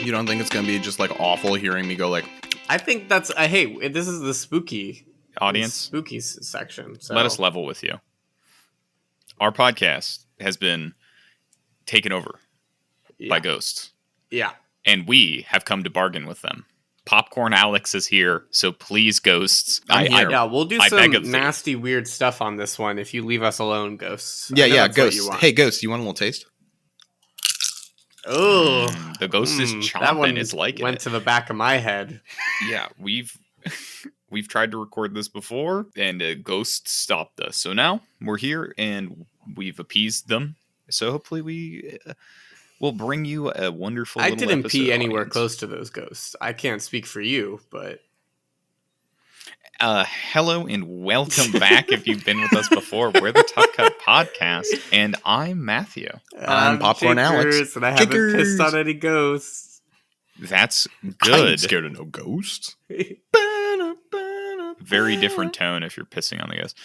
You don't think it's going to be just like awful hearing me go like, I think that's hey, this is the spooky Audience, spooky section. So let us level with you. Our podcast has been taken over by ghosts. Yeah. And we have come to bargain with them. Popcorn Alex is here, so please, ghosts. We'll do some nasty, weird stuff on this one if you leave us alone, ghosts. Yeah, ghosts. Hey, ghosts, you want a little taste? Oh, the ghost is chomping. That one it's like went to the back of my head. Yeah, we've tried to record this before, and a ghost stopped us. So now we're here, and we've appeased them. So hopefully we'll bring you a wonderful. I didn't pee anywhere audience. close to those ghosts. I can't speak for you, but. Hello and welcome back if you've been with us before. We're the Tough Cut Podcast, and I'm Matthew. I'm Popcorn Alex. And I haven't pissed on any ghosts. That's I good. ain't scared of no ghosts. Very different tone if you're pissing on the ghost.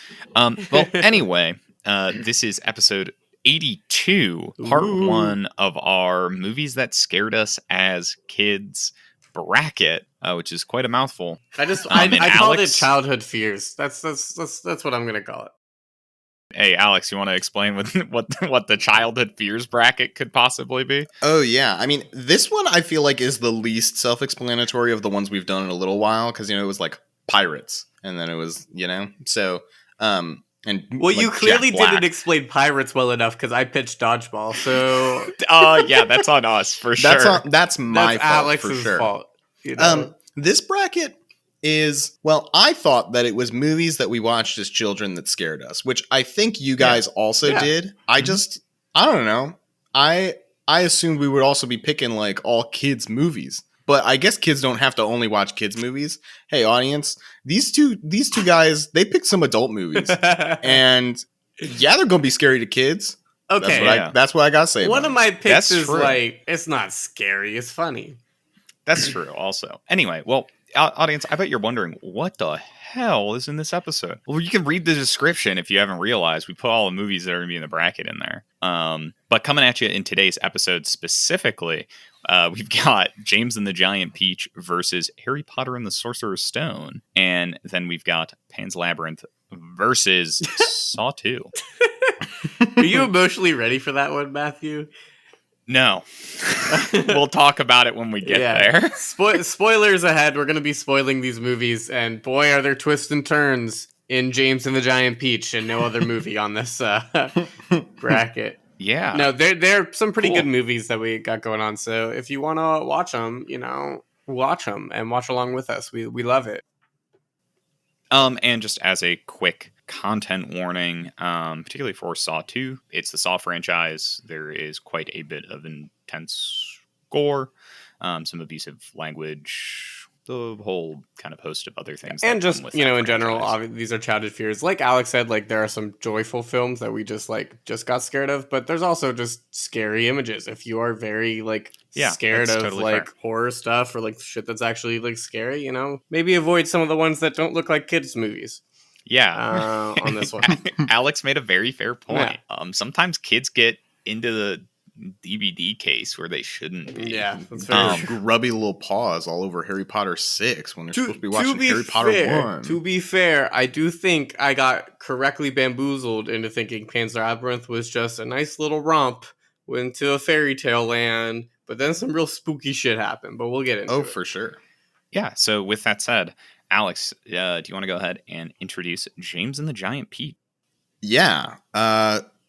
Well, anyway, this is episode 82, part 1 of our movies that scared us as kids bracket, which is quite a mouthful. I called it childhood fears. That's what I'm gonna call it. Hey, Alex, you want to explain what the childhood fears bracket could possibly be? Oh yeah, I mean this one I feel like is the least self-explanatory of the ones we've done in a little while because it was like pirates, and then it was so and well, like you clearly Jack Black. didn't explain pirates well enough because I pitched dodgeball. So yeah, that's on us for sure. That's my fault Alex's for sure. fault. You know? This bracket is, well, I thought that it was movies that we watched as children that scared us, which I think you guys also did. I don't know. I assumed we would also be picking like all kids movies, but I guess kids don't have to only watch kids movies. Hey, audience, these two guys, they picked some adult movies, and yeah, they're gonna be scary to kids. Okay, that's what I gotta say. One of my picks That's is true. like it's not scary, it's funny. That's true. Also, anyway, well. Audience, I bet you're wondering, what the hell is in this episode? Well, you can read the description if you haven't realized. We put all the movies that are going to be in the bracket in there. But coming at you in today's episode specifically, we've got James and the Giant Peach versus Harry Potter and the Sorcerer's Stone. And then we've got Pan's Labyrinth versus Saw 2. Are you emotionally ready for that one, Matthew? No. We'll talk about it when we get there. Spoilers ahead. We're going to be spoiling these movies, and boy, are there twists and turns in James and the Giant Peach and no other movie on this bracket. Yeah. No, there are some pretty good movies that we got going on, so if you want to watch them, watch them and watch along with us. We love it. And just as a quick content warning, particularly for Saw 2, it's the Saw franchise. There is quite a bit of intense gore, some abusive language, the whole kind of host of other things. And just, in general, obviously, these are childhood fears. Like Alex said, like there are some joyful films that we just got scared of, but there's also just scary images. If you are very scared of totally fair. Horror stuff or like shit that's actually scary, maybe avoid some of the ones that don't look like kids movies. Yeah. On this one. Alex made a very fair point. Yeah. Sometimes kids get into the DVD case where they shouldn't be. Yeah, that's very grubby little paws all over Harry Potter 6 when they're supposed to be watching Harry Potter 1. To be fair, I do think I got correctly bamboozled into thinking Pan's Labyrinth was just a nice little romp into a fairy tale land, but then some real spooky shit happened, but we'll get into it. Oh, for sure. Yeah, so with that said, Alex, do you want to go ahead and introduce James and the Giant Peach? Yeah.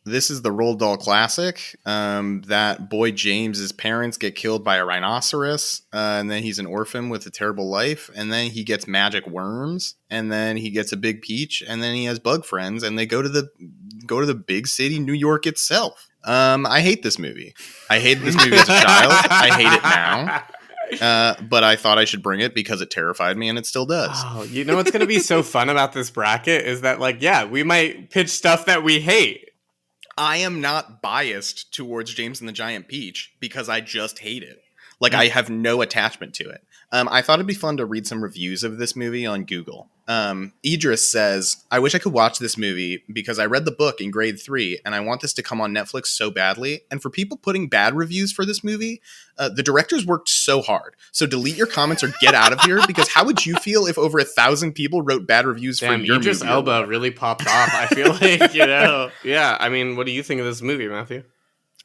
This is the Roald Dahl classic. That boy James's parents get killed by a rhinoceros, and then he's an orphan with a terrible life, and then he gets magic worms, and then he gets a big peach, and then he has bug friends, and they go to the big city, New York itself. I hate this movie. I hated this movie as a child. I hate it now. But I thought I should bring it because it terrified me, and it still does. Oh, you know what's going to be so fun about this bracket is that, we might pitch stuff that we hate. I am not biased towards James and the Giant Peach because I just hate it. Like, I have no attachment to it. I thought it'd be fun to read some reviews of this movie on Google. Idris says, I wish I could watch this movie because I read the book in grade 3 and I want this to come on Netflix so badly. And for people putting bad reviews for this movie, the directors worked so hard. So delete your comments or get out of here, because how would you feel if over 1,000 people wrote bad reviews for your Idris movie? Elba really popped off. I feel like, yeah. I mean, what do you think of this movie, Matthew?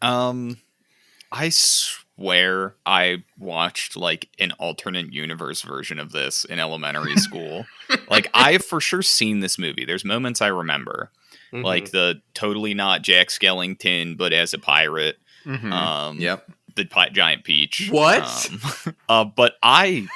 I swear I watched like an alternate universe version of this in elementary school. Like, I've for sure seen this movie. There's moments I remember, like the totally not Jack Skellington, but as a pirate. Yep. The giant peach. What? But I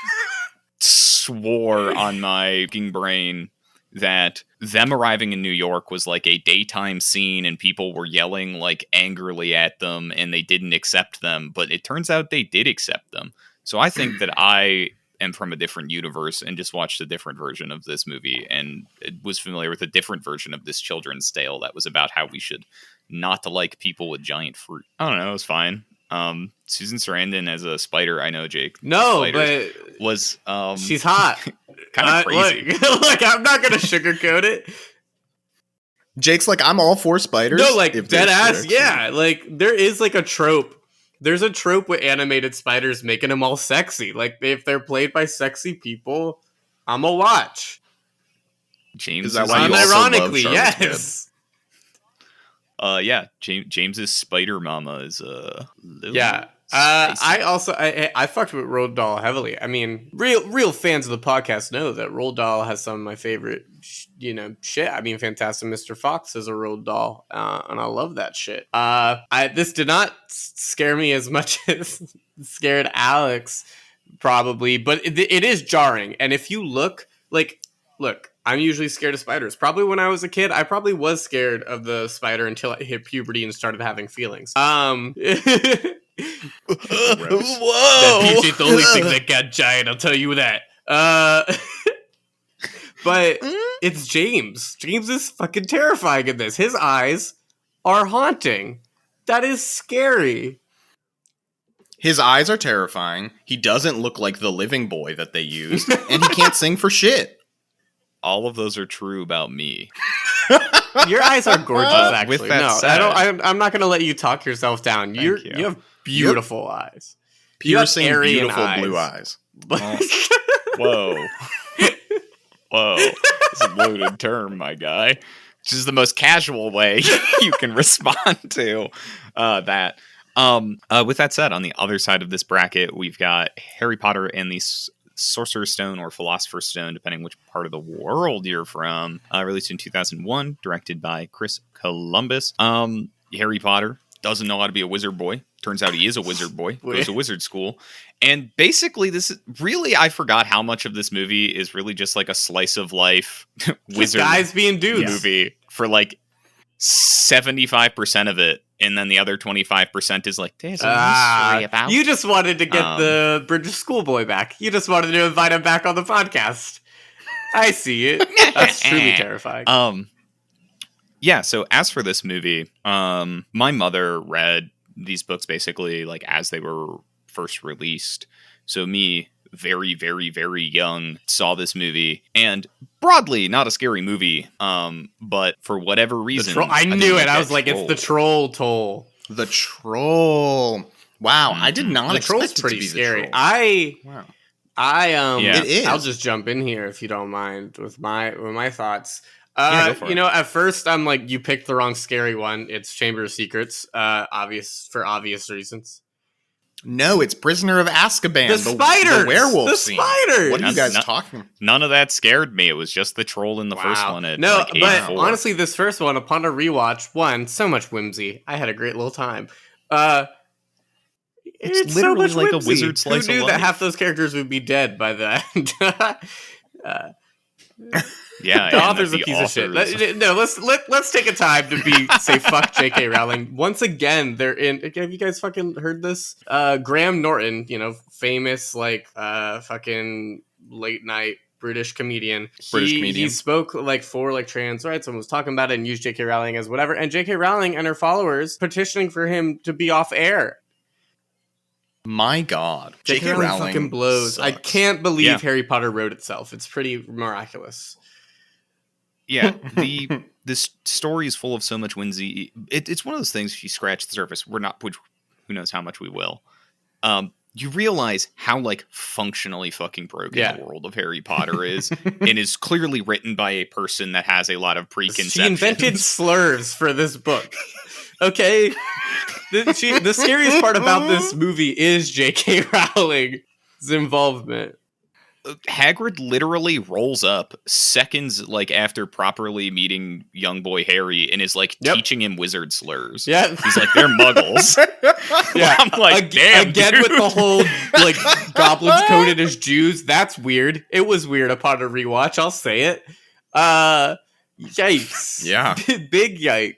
swore on my fucking brain that them arriving in New York was like a daytime scene and people were yelling like angrily at them and they didn't accept them, but it turns out they did accept them. So I think that I am from a different universe and just watched a different version of this movie and was familiar with a different version of this children's tale that was about how we should not to like people with giant fruit. I don't know, it was fine. Susan Sarandon as a spider, I know, Jake. No, Spiders, but was she's hot. kind of crazy. Look, I'm not gonna sugarcoat it. Jake's like, I'm all for spiders. No, like, if dead they're ass, yeah. Like, there is like a trope. There's a trope with animated spiders making them all sexy. Like, if they're played by sexy people, I'm a watch. James Is that why you also love Unironically, Charlotte's yes. Yeah, James's spider mama is Yeah. I fucked with Roald Dahl heavily. I mean, real fans of the podcast know that Roald Dahl has some of my favorite, shit. I mean, Fantastic Mr. Fox is a Roald Dahl, and I love that shit. This did not scare me as much as scared Alex, probably, but it is jarring. And if you look, I'm usually scared of spiders. Probably when I was a kid, I probably was scared of the spider until I hit puberty and started having feelings. Whoa! That peach ain't the only thing that got giant, I'll tell you that. But it's James. James is fucking terrifying in this. His eyes are haunting. That is scary. His eyes are terrifying. He doesn't look like the living boy that they used, and he can't sing for shit. All of those are true about me. Your eyes are gorgeous, actually. With that said, I'm not going to let you talk yourself down. You have beautiful eyes. Piercing, Aryan beautiful eyes. blue eyes. Whoa. It's a loaded term, my guy. Which is the most casual way you can respond to that. With that said, on the other side of this bracket, we've got Harry Potter and the Sorcerer's Stone or Philosopher's Stone, depending which part of the world you're from. Released in 2001, directed by Chris Columbus. Harry Potter doesn't know how to be a wizard boy. Turns out he is a wizard boy. Goes to wizard school. And basically, this is really, I forgot how much of this movie is really just like a slice of life wizard guys being dudes movie for like 75% of it. And then the other 25% is like, there's a mystery about. You just wanted to get the British schoolboy back. You just wanted to invite him back on the podcast. I see it. That's truly terrifying. Yeah, so as for this movie, my mother read these books basically like as they were first released. So me, very, very, very young, saw this movie, and broadly not a scary movie, but for whatever reason, I knew it. I was like, it's the troll toll. The troll. Wow, I did not The expect troll's it to pretty be scary. The troll. It is. I'll just jump in here if you don't mind with my thoughts. Go for it. At first I'm like, you picked the wrong scary one. It's Chamber of Secrets, for obvious reasons. No, it's Prisoner of Azkaban. The spiders! The werewolf The scene. spiders! What are you guys talking about? None of that scared me. It was just the troll in the first one. Honestly, this first one, upon a rewatch, so much whimsy. I had a great little time. It's literally so much like whimsy. a wizard slice Who knew of that life. half those characters would be dead by the end? Yeah, The author's a piece of shit. Let's take a time to say fuck J.K. Rowling. Once again, they're in. Have you guys fucking heard this? Graham Norton, famous fucking late night British comedian. He spoke for trans rights and was talking about it and used J.K. Rowling as whatever. And J.K. Rowling and her followers petitioning for him to be off air. My God. J.K. Rowling fucking blows. Sucks. I can't believe Harry Potter wrote itself. It's pretty miraculous. Yeah, this story is full of so much whimsy. It's one of those things. If you scratch the surface, which who knows how much we will. You realize how like functionally fucking broken the world of Harry Potter is, and is clearly written by a person that has a lot of preconceptions. She invented slurs for this book. Okay, the scariest part about this movie is J.K. Rowling's involvement. Hagrid literally rolls up seconds like after properly meeting young boy Harry and is like teaching him wizard slurs. Yeah, he's like, they're muggles. Yeah, I'm like, damn, again dude. With the whole like goblins coded as Jews. That's weird. It was weird upon a rewatch. I'll say it. Yikes! Yeah, big yikes.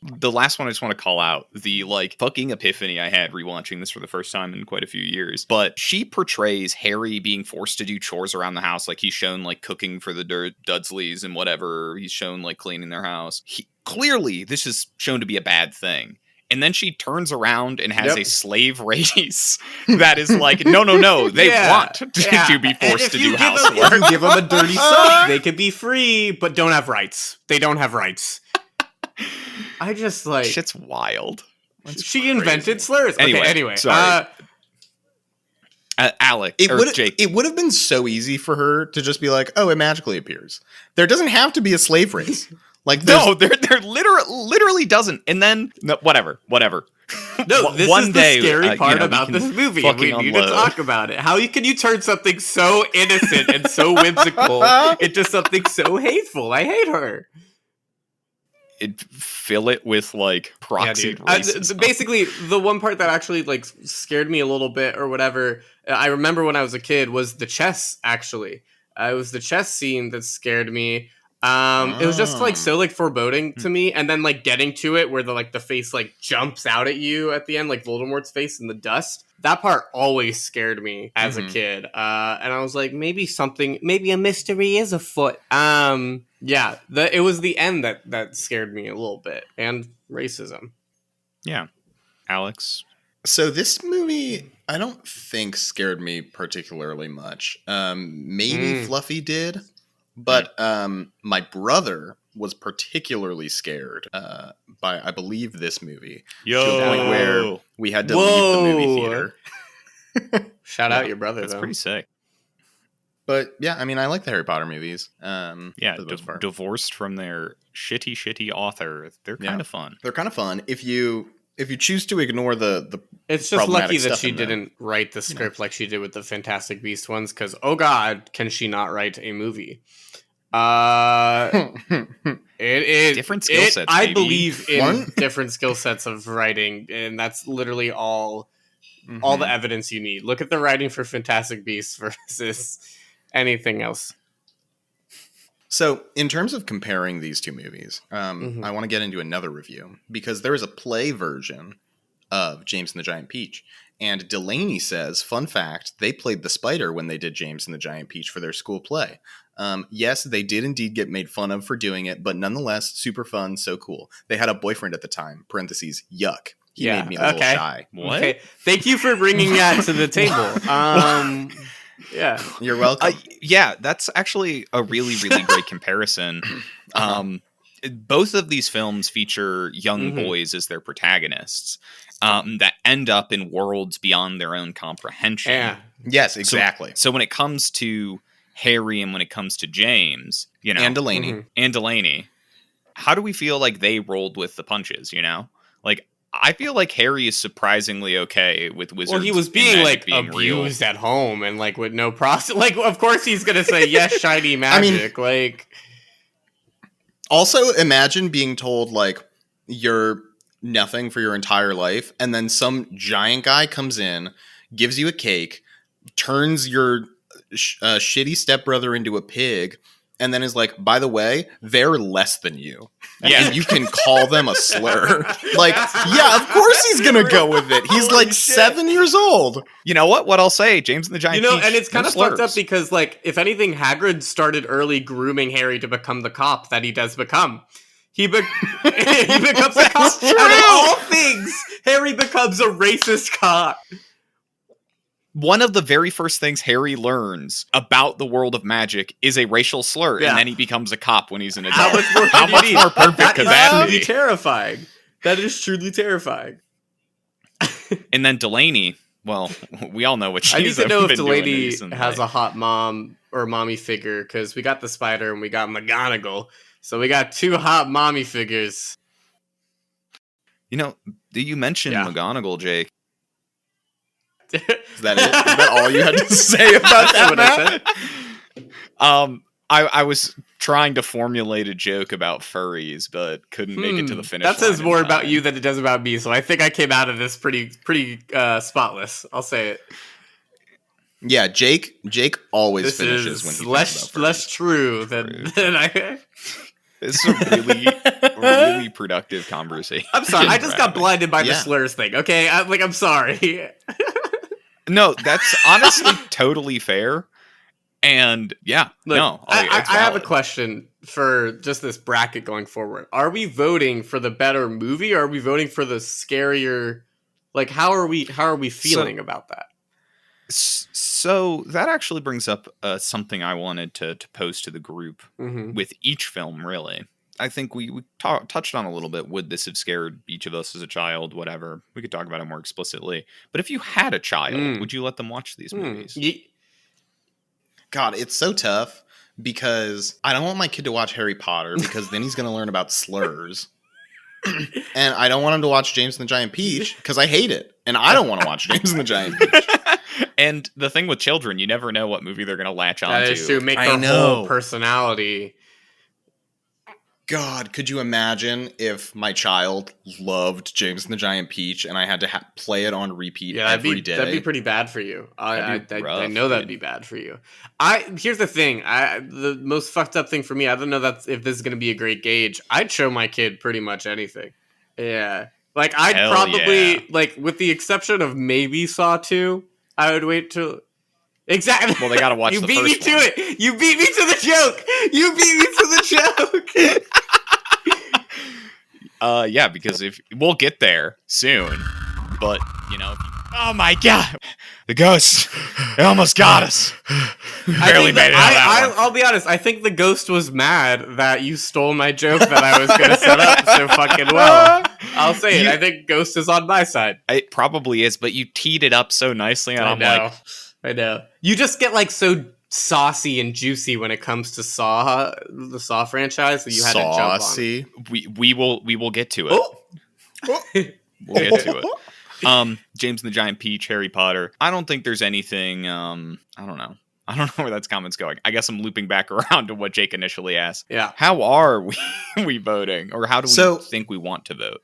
The last one I just want to call out, the like fucking epiphany I had rewatching this for the first time in quite a few years. But she portrays Harry being forced to do chores around the house. Like he's shown like cooking for the Dudsleys and whatever. He's shown like cleaning their house. Clearly, this is shown to be a bad thing. And then she turns around and has a slave race that is like, no. They want to be forced to do housework. If you give them a dirty sock, they could be free, but don't have rights. They don't have rights. I just like... Shit's wild. She invented slurs. Anyway. Sorry. Alec, Jake. It would have been so easy for her to just be like, oh, it magically appears. There doesn't have to be a slave race. Like, no, there literally doesn't. And then, whatever. No, this is the scary part about this movie. We need to talk about it. How can you turn something so innocent and so whimsical into something so hateful? I hate her. Fill it with like proxy racism. Basically, the one part that actually like scared me a little bit or whatever, I remember when I was a kid, was the chess. Actually, it was the chess scene that scared me. It was just like so like foreboding to me, and then like getting to it where the face like jumps out at you at the end, like Voldemort's face in the dust. That part always scared me as a kid, and I was like, maybe a mystery is afoot. It was the end that scared me a little bit, and racism. Yeah, Alex. So this movie, I don't think scared me particularly much. Maybe Fluffy did. But my brother was particularly scared by, I believe, this movie. To the point where we had to leave the movie theater. Shout out your brother, That's though. pretty sick. But yeah, I mean, I like the Harry Potter movies. Divorced from their shitty author, they're kind of fun. They're kind of fun. If you choose to ignore the it's just lucky that she didn't write the script like she did with the Fantastic Beasts ones, because oh god, can she not write a movie? It different skill sets. I believe in different skill sets of writing, and that's literally all the evidence you need. Look at the writing for Fantastic Beasts versus anything else. So, in terms of comparing these two movies, I want to get into another review, because there is a play version of James and the Giant Peach. And Delaney says, fun fact, they played the spider when they did James and the Giant Peach for their school play. Yes, they did indeed get made fun of for doing it, but nonetheless, super fun, so cool. They had a boyfriend at the time, parentheses, yuck. He made me a little shy. What? Okay. Thank you for bringing that to the table. Yeah. You're welcome. Yeah, that's actually a really, really great comparison. Both of these films feature young boys as their protagonists that end up in worlds beyond their own comprehension. Yeah. Yes, exactly. So when it comes to Harry and when it comes to James, and Delaney, how do we feel like they rolled with the punches, Like, I feel like Harry is surprisingly okay with wizards. Well, he was being abused real. at home and like with no process. Like, of course he's gonna say yes, shiny magic. Also, imagine being told like you're nothing for your entire life, and then some giant guy comes in, gives you a cake, turns your shitty stepbrother into a pig, and then is like, by the way, they're less than you. Yeah, and you can call them a slur. Like, yeah, of course he's gonna go with it. He's like 7 years old. You know what I'll say, James and the Giant Peach, and it's kind of fucked up because, like, if anything, Hagrid started early grooming Harry to become the cop that he does become. he becomes a cop. Out of all things, Harry becomes a racist cop. One of the very first things Harry learns about the world of magic is a racial slur, Yeah. and then he becomes a cop when he's an adult. How much more, perfect could that truly be? terrifying. That is truly terrifying. And then Delaney, well, we all know what she's I need to know if been doing Delaney recently. has a hot mom or mommy figure, because we got the spider and we got McGonagall. So we got 2 hot mommy figures. You know, you mentioned McGonagall, Jake. Is that it? Is that all you had to say about that, what I Matt? said. I was trying to formulate a joke about furries, but couldn't make it to the finish line. That says in more time. about you than it does about me, so I think I came out of this pretty spotless. I'll say it. Yeah, Jake always This finishes when is he less true than I... It's a really productive conversation. I'm sorry, I just got blinded by the Yeah. slurs thing, okay? I'm sorry. No, that's honestly totally fair. And yeah, Look, I have a question for just this bracket going forward. Are we voting for the better movie, or are we voting for the scarier? Like, how are we feeling about that? So that actually brings up something I wanted to pose to the group with each film, really. I think we touched on a little bit. Would this have scared each of us as a child? Whatever. We could talk about it more explicitly. But if you had a child, would you let them watch these movies? God, it's so tough because I don't want my kid to watch Harry Potter because then he's going to learn about slurs. And I don't want him to watch James and the Giant Peach because I hate it. And I don't want to watch James and the Giant Peach. And the thing with children, you never know what movie they're going to latch on That to. is to make their whole personality. God, could you imagine if my child loved James and the Giant Peach and I had to play it on repeat every day? That'd be pretty bad for you. I rough, know that'd be bad for you. Here's the thing. The most fucked up thing for me, I don't know if this is going to be a great gauge. I'd show my kid pretty much anything. Yeah. Like, I'd probably, like, with the exception of maybe Saw 2, I would wait till... Exactly. Well, they got to watch you the beat first me one. to it. You beat me to the joke. You beat me to the joke. Yeah, because if we'll get there soon, but you know, oh my god, the ghost, it almost got us. Barely made it out of that one. I'll be honest. I think the ghost was mad that you stole my joke that I was going to set up so fucking well. I'll say it. I think Ghost is on my side. It probably is, but you teed it up so nicely, and I know. You just get like so saucy and juicy when it comes to Saw, the Saw franchise, that you had to jump on. Saucy. We will get to it. Oh. We'll get to it. James and the Giant Peach, Harry Potter. I don't think there's anything. I don't know where that comment's going. I guess I'm looping back around to what Jake initially asked. Yeah. How are we voting, or how do we think we want to vote?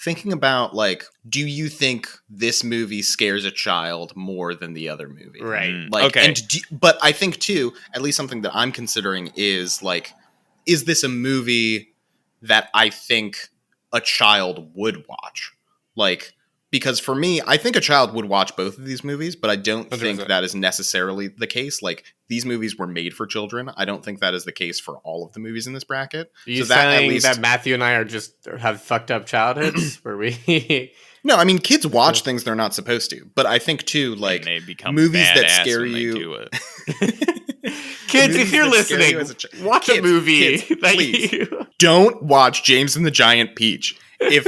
Thinking about, like, do you think this movie scares a child more than the other movie? Right. Like, okay. But I think, too, at least something that I'm considering is, like, is this a movie that I think a child would watch? Like, because for me, I think a child would watch both of these movies, but I don't 100%. think that is necessarily the case. Like, these movies were made for children. I don't think that is the case for all of the movies in this bracket. Are you so that saying at least, that Matthew and I have fucked up childhoods? Where we... No, I mean, kids watch things they're not supposed to. But I think, too, like, they become movies that badass scare when they you. do it. Kids, if Movies you're that scare you listening, as a watch a Kids, movie. That please. you... Don't watch James and the Giant Peach. If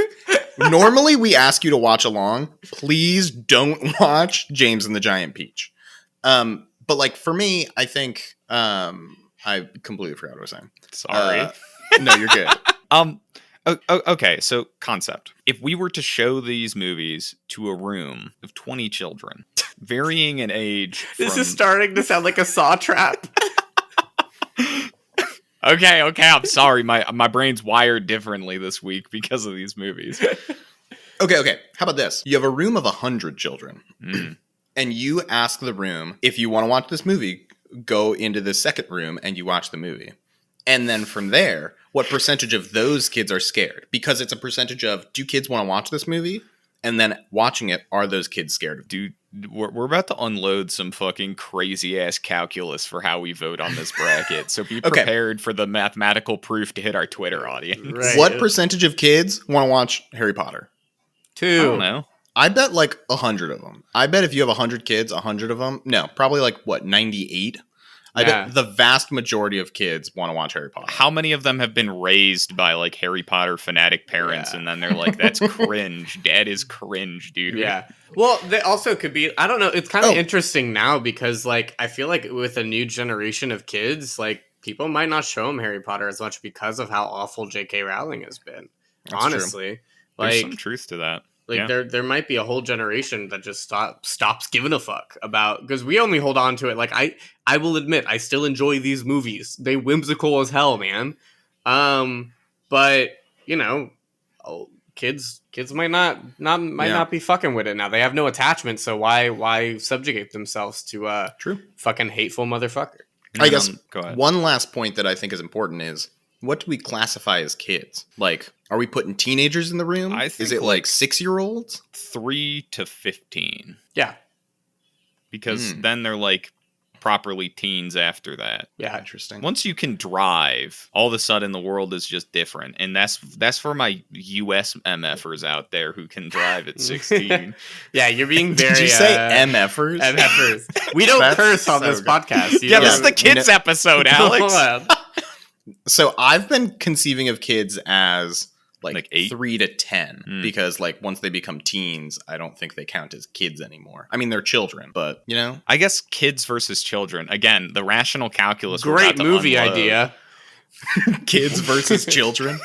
normally we ask you to watch along, please don't watch James and the Giant Peach. But like for me, I think I completely forgot what I was saying. Sorry. No, you're good. Okay, so concept. If we were to show these movies to a room of 20 children, varying in age... This is starting to sound like a Saw trap. Okay, I'm sorry. My brain's wired differently this week because of these movies. Okay. How about this? You have a room of 100 children, and you ask the room, if you want to watch this movie, go into the second room and you watch the movie. And then from there, what percentage of those kids are scared? Because it's a percentage of, do kids want to watch this movie? And then watching it, are those kids scared of it? Dude, we're about to unload some fucking crazy ass calculus for how we vote on this bracket. So be prepared for the mathematical proof to hit our Twitter audience. Right. What percentage of kids want to watch Harry Potter? 2. I don't know. I bet like 100 of them. I bet if you have 100 kids, 100 of them. No, probably like what, 98? I bet the vast majority of kids want to watch Harry Potter. How many of them have been raised by like Harry Potter fanatic parents, and then they're like, "That's cringe. Dad is cringe, dude." Yeah. Well, they also could be. I don't know. It's kind of interesting now because, like, I feel like with a new generation of kids, like, people might not show them Harry Potter as much because of how awful J.K. Rowling has been. That's honestly, true. like, There's some truth to that. Like there might be a whole generation that just stops giving a fuck about, because we only hold on to it. Like I will admit I still enjoy these movies. They whimsical as hell, man. But you know, kids might not be fucking with it now. They have no attachment, so why subjugate themselves to True fucking hateful motherfucker? I guess go ahead. One last point that I think is important is, what do we classify as kids? Like, are we putting teenagers in the room? I think is it like 6-year-olds? 3 to 15. Yeah. Because then they're like properly teens after that. Yeah. Interesting. Once you can drive, all of a sudden the world is just different. And that's for my US MFers out there who can drive at 16. Yeah, you're being very... Did you say MFers? MFers. We don't curse on this podcast. Yeah, this is the kids episode, Alex. So I've been conceiving of kids as like 8? 3 to 10 because like once they become teens, I don't think they count as kids anymore. I mean, they're children, but you know, I guess kids versus children. Again, the rational calculus. Great movie idea. Kids versus children.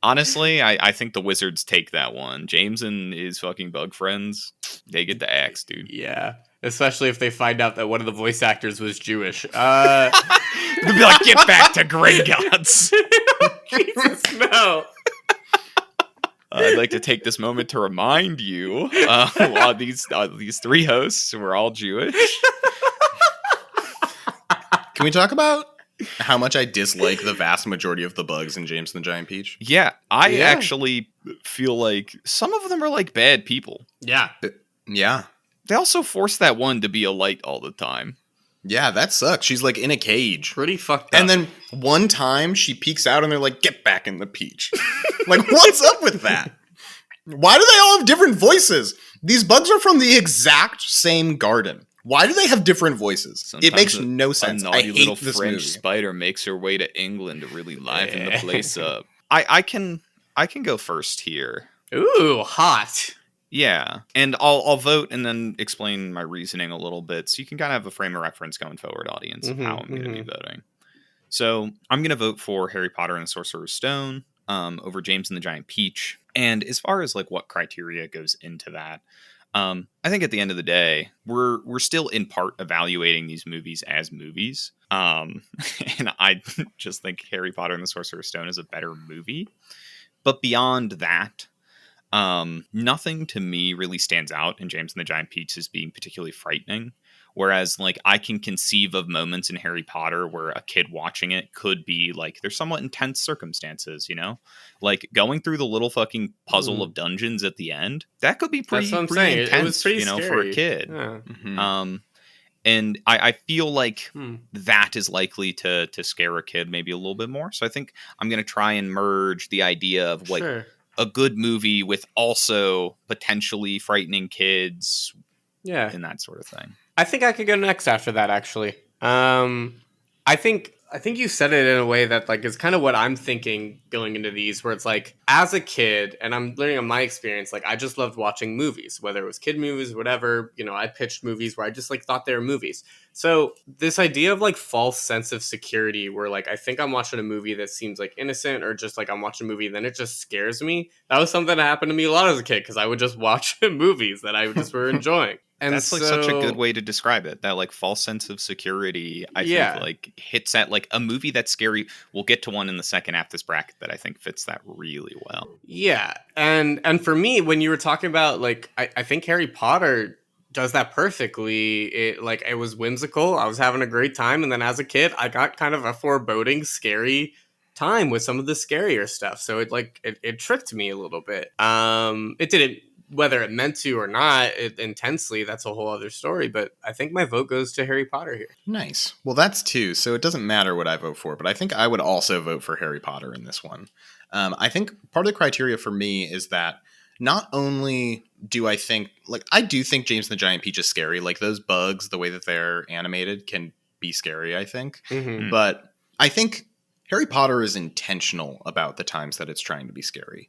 Honestly, I think the Wizards take that one. James and his fucking bug friends, they get the axe, dude. Yeah. Especially if they find out that one of the voice actors was Jewish. They'll be like, get back to Grey Gods. Jesus, no. I'd like to take this moment to remind you, these 3 hosts were all Jewish. Can we talk about how much I dislike the vast majority of the bugs in James and the Giant Peach? Yeah, I actually feel like some of them are like bad people. Yeah. Yeah. They also force that one to be a light all the time. Yeah, that sucks. She's like in a cage. Pretty fucked up. And then one time she peeks out and they're like, get back in the peach. Like, what's up with that? Why do they all have different voices? These bugs are from the exact same garden. Why do they have different voices? Sometimes it makes no sense. A naughty I hate little this French movie. spider makes her way to England to really liven the place up. I can go first here. Ooh, hot. Yeah, and I'll vote and then explain my reasoning a little bit, so you can kind of have a frame of reference going forward, audience, of how I'm going to be voting. So I'm going to vote for Harry Potter and the Sorcerer's Stone over James and the Giant Peach. And as far as like what criteria goes into that, I think at the end of the day, we're still in part evaluating these movies as movies. And I just think Harry Potter and the Sorcerer's Stone is a better movie. But beyond that, nothing to me really stands out in James and the Giant Peach as being particularly frightening. Whereas, like, I can conceive of moments in Harry Potter where a kid watching it could be, like, there's somewhat intense circumstances, you know? Like, going through the little fucking puzzle of dungeons at the end, that could be pretty intense, it was pretty you know, scary for a kid. Yeah. Mm-hmm. And I feel like that is likely to scare a kid maybe a little bit more. So I think I'm going to try and merge the idea of, like, a good movie with also potentially frightening kids, and that sort of thing. I think I could go next after that, actually. I think you said it in a way that, like, is kind of what I'm thinking going into these, where it's like, as a kid, and I'm learning on my experience, like, I just loved watching movies, whether it was kid movies or whatever. You know, I pitched movies where I just, like, thought they were movies. So this idea of, like, false sense of security, where, like, I think I'm watching a movie that seems, like, innocent, or just, like, I'm watching a movie and then it just scares me. That was something that happened to me a lot as a kid, because I would just watch movies that I just were enjoying. And that's like such a good way to describe it. That like false sense of security, I think like hits at like a movie that's scary. We'll get to one in the second half of this bracket that I think fits that really well. Yeah. And for me, when you were talking about like, I think Harry Potter does that perfectly. It was whimsical. I was having a great time. And then as a kid, I got kind of a foreboding, scary time with some of the scarier stuff. So it tricked me a little bit. It didn't, whether it meant to or not, intensely, that's a whole other story. But I think my vote goes to Harry Potter here. Nice. Well, that's 2, so it doesn't matter what I vote for, but I think I would also vote for Harry Potter in this one. I think part of the criteria for me is that not only do I think, like, I do think James and the Giant Peach is scary. Like, those bugs, the way that they're animated can be scary, I think. Mm-hmm. But I think Harry Potter is intentional about the times that it's trying to be scary.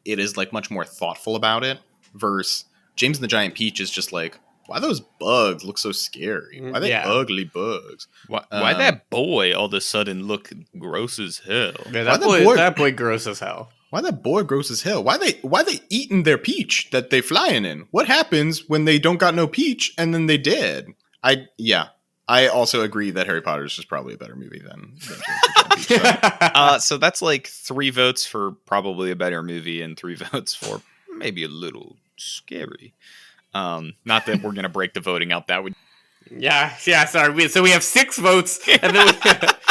It is, like, much more thoughtful about it versus James and the Giant Peach is just like, why those bugs look so scary? Why they ugly bugs? Why that boy all of a sudden look gross as hell? Yeah, that boy gross as hell. Why that boy gross as hell? Why they eating their peach that they flying in? What happens when they don't got no peach and then they dead? I also agree that Harry Potter is just probably a better movie than James and the Giant Peach. So that's like 3 votes for probably a better movie and 3 votes for maybe a little scary. Not that we're gonna break the voting out. That would. Yeah. Sorry. So we have 6 votes, and then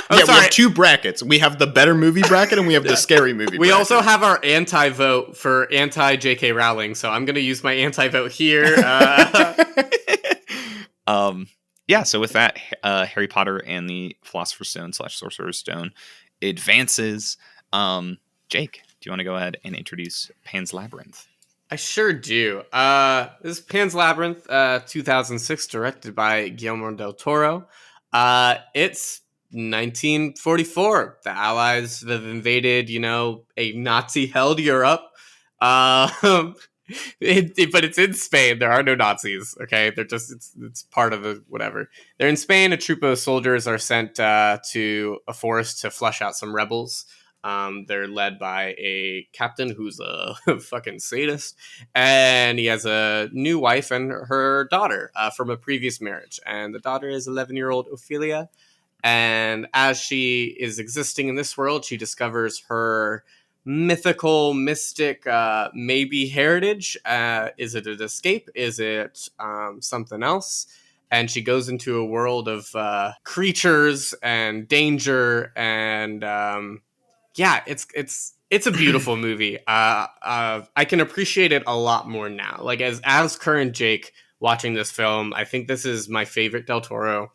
we have 2 brackets. We have the better movie bracket, and we have the scary movie. We bracket. also have our anti-vote for anti-J.K. Rowling. So I'm gonna use my anti-vote here. Yeah. So with that, Harry Potter and the Philosopher's Stone / Sorcerer's Stone advances. Jake, do you want to go ahead and introduce Pan's Labyrinth? I sure do. This is Pan's Labyrinth, 2006, directed by Guillermo del Toro. It's 1944. The Allies have invaded, a Nazi-held Europe. But it's in Spain. There are no Nazis. Okay, they're just it's part of the whatever. They're in Spain. A troop of soldiers are sent to a forest to flush out some rebels. They're led by a captain who's a fucking sadist, and he has a new wife and her daughter from a previous marriage. And the daughter is 11-year-old Ophelia. And as she is existing in this world, she discovers her mythical, mystic, maybe heritage. Is it an escape? Is it something else? And she goes into a world of creatures and danger and... Yeah, it's a beautiful movie. I can appreciate it a lot more now. Like as current Jake watching this film, I think this is my favorite Del Toro.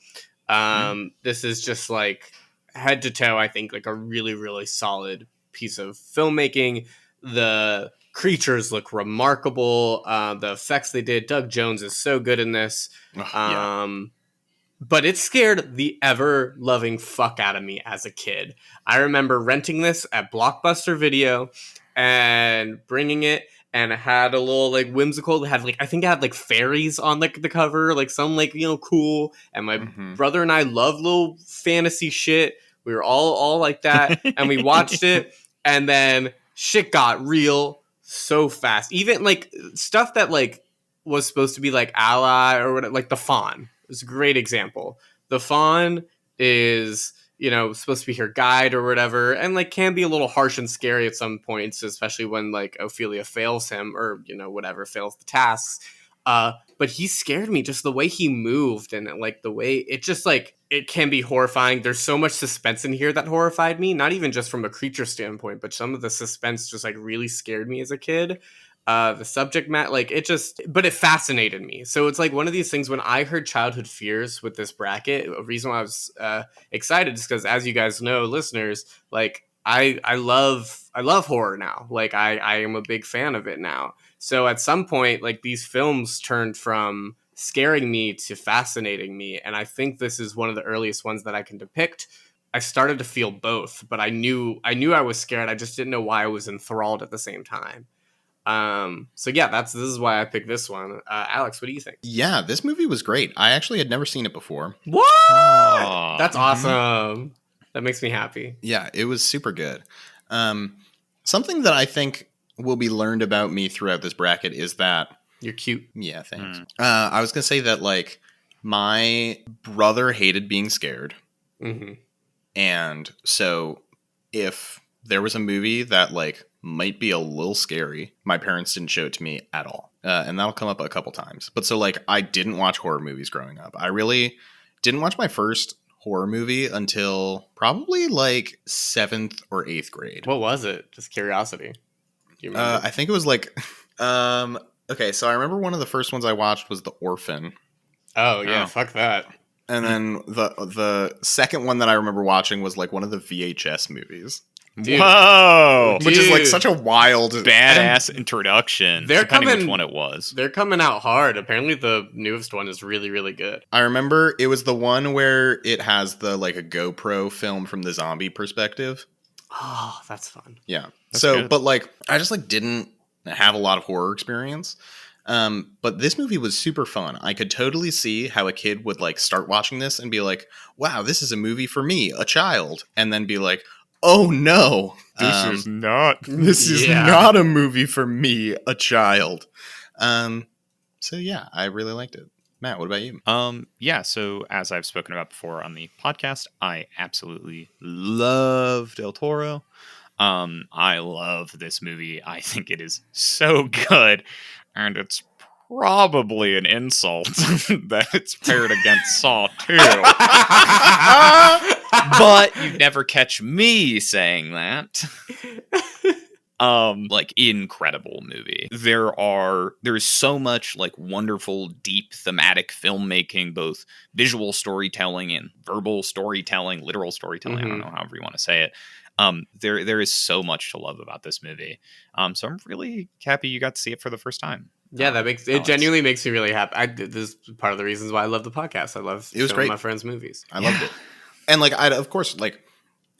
This is just like head to toe, I think, like a really, really solid piece of filmmaking. The creatures look remarkable. The effects they did. Doug Jones is so good in this. But it scared the ever-loving fuck out of me as a kid. I remember renting this at Blockbuster Video and bringing it, and it had a little, like, whimsical, I think it had, like, fairies on, like, the cover, like, some, like, cool, and my brother and I loved little fantasy shit. We were all like that, and we watched it, and then shit got real so fast. Even, like, stuff that, like, was supposed to be, like, Ally or whatever, like, the Fawn. It's a great example. The Fawn is, supposed to be her guide or whatever, and like can be a little harsh and scary at some points, especially when like Ophelia fails him or fails the tasks. But he scared me, just the way he moved and like the way it just like it can be horrifying. There's so much suspense in here that horrified me, not even just from a creature standpoint, but some of the suspense just like really scared me as a kid. The subject matter, but it fascinated me. So it's like one of these things when I heard childhood fears with this bracket, a reason why I was excited is because, as you guys know, listeners, like I love horror now. Like I am a big fan of it now. So at some point, like these films turned from scaring me to fascinating me. And I think this is one of the earliest ones that I can depict. I started to feel both, but I knew I was scared. I just didn't know why I was enthralled at the same time. So yeah, this is why I picked this one. Alex, what do you think? Yeah, this movie was great. I actually had never seen it before. What? Oh. That's awesome. That makes me happy. Yeah, it was super good. Something that I think will be learned about me throughout this bracket is that you're cute. Yeah, thanks. I was gonna say that like my brother hated being scared, and so if there was a movie that like might be a little scary, my parents didn't show it to me at all. And that'll come up a couple times. But so like I didn't watch horror movies growing up. I really didn't watch my first horror movie until probably like 7th or 8th grade. What was it? Just curiosity. Do you remember? I think it was like, okay, so I remember one of the first ones I watched was The Orphan. Oh yeah, Oh. fuck that. And then the second one that I remember watching was like one of the VHS movies. Dude. Whoa! Dude. Which is like such a wild... Badass introduction. They're depending coming- which one it was. They're coming out hard. Apparently the newest one is really, really good. I remember it was the one where it has the like a GoPro film from the zombie perspective. Oh, that's fun. Yeah. That's So, good. but like, I just like didn't have a lot of horror experience. But this movie was super fun. I could totally see how a kid would like start watching this and be like, wow, this is a movie for me, a child. And then be like, oh no, not. this is Yeah. not a movie for me, a child. So yeah, I really liked it. Matt, what about you? Yeah, so as I've spoken about before on the podcast, I absolutely love Del Toro. I love this movie. I think it is so good, and it's probably an insult that it's paired against Saw 2. But you'd never catch me saying that. Like, incredible movie. There's so much like wonderful, deep thematic filmmaking, both visual storytelling and verbal storytelling, literal storytelling. I don't know, however you want to say it. There is so much to love about this movie. So I'm really happy you got to see it for the first time. Yeah, that makes it Alex. genuinely makes me really happy. This is part of the reasons why I love the podcast. I love It was showing great. my friends movies. I loved it. And like, I of course like